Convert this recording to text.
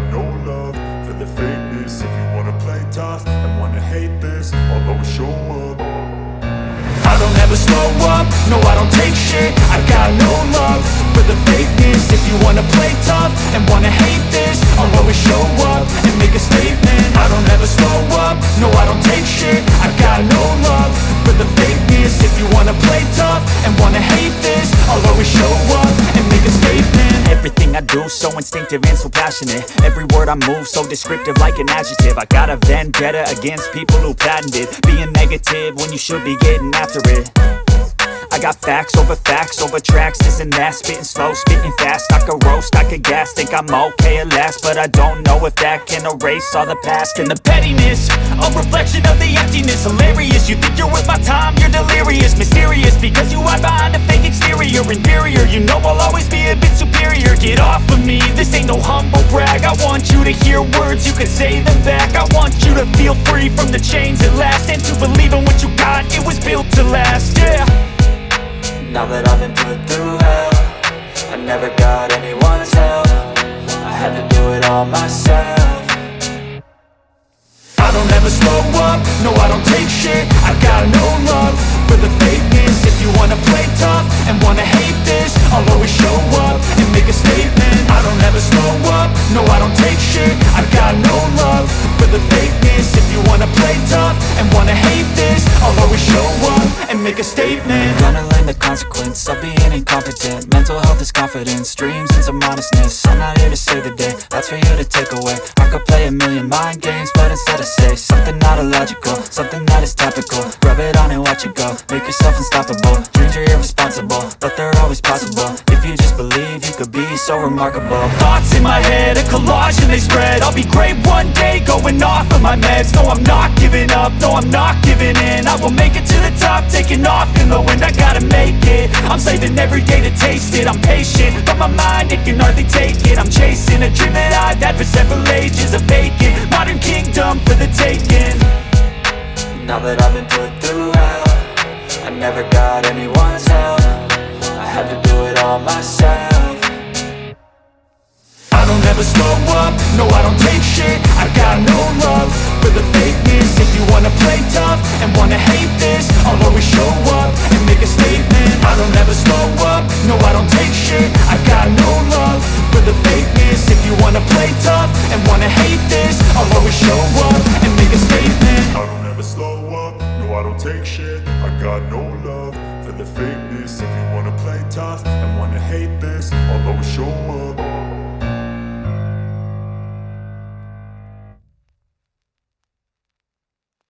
got no love for the fakeness. If you wanna play tough and wanna hate this, I'll always show up. I don't ever slow up, no I don't take shit. I got no love for the fakeness. If you wanna play tough and wanna hate this, I'll always show up and make a statement. I don't ever slow up, no I don't take shit. I got no love for the fakeness. If you wanna play tough and wanna hate this, I'll always show up and make a statement. Everything I do so instinctive and so passionate. Every word I move so descriptive like an adjective. I got a vendetta against people who patented being negative when you should be getting after it. I got facts over tracks, this and that. Spitting slow, spitting fast, I could roast, I could gas. Think I'm okay at last, but I don't know if that can erase all the past. And the pettiness, a reflection of the emptiness. Hilarious, you think you're worth my time, you're delirious. Mysterious, because you hide behind a fake exterior. Inferior, you know I'll always be a bit superior. Get off of me, this ain't no humble brag. I want you to hear words, you can say them back. I want you to feel free from the chains at last, and to believe in what you got, it was built to last, yeah. Now that I've been put through hell, I never got anyone's help. I had to do it all myself. I don't ever slow up, no I don't take shit. I got no love for the fakeness. If you wanna play tough and wanna hate this, I'll always show up and make a statement. I don't ever slow up, no I don't take shit. I got no love for the fakeness. If you wanna play tough and wanna hate this, I'll always show up and make a statement. Gonna learn the consequence of being incompetent. Mental health is confidence, dreams and some honestness. I'm not here to save the day, that's for you to take away. I could play a million mind games, but instead I say something not illogical, something that is topical. Rub it on and watch it go, make yourself unstoppable. Dreams are irresponsible, but they're always possible. If you just believe, you could be so remarkable. Thoughts in my head, a collage and they spread. I'll be great one day, going off of my meds. No, I'm not giving up, no, I'm not giving in. I will make it to the top, taking off in the wind. I gotta make it, I'm saving every day to taste it. I'm patient, but my mind, it can hardly take it. I'm chasing a dream that I've had for several ages. A vacant, modern kingdom for the taking. Now that I've been put through hell, I never got anyone's help. I had to do it all myself. I don't ever slow up, no I don't take shit. I got no love for the fakeness. If you wanna play tough and wanna hate this, I'll always show up and make a statement. I don't ever slow up, no I don't take shit. I got no love for the fakeness. If you wanna play tough and wanna hate this, I'll always show up and make a statement. I don't ever slow up, no I don't take shit. I got no love for the fakeness. If you wanna play tough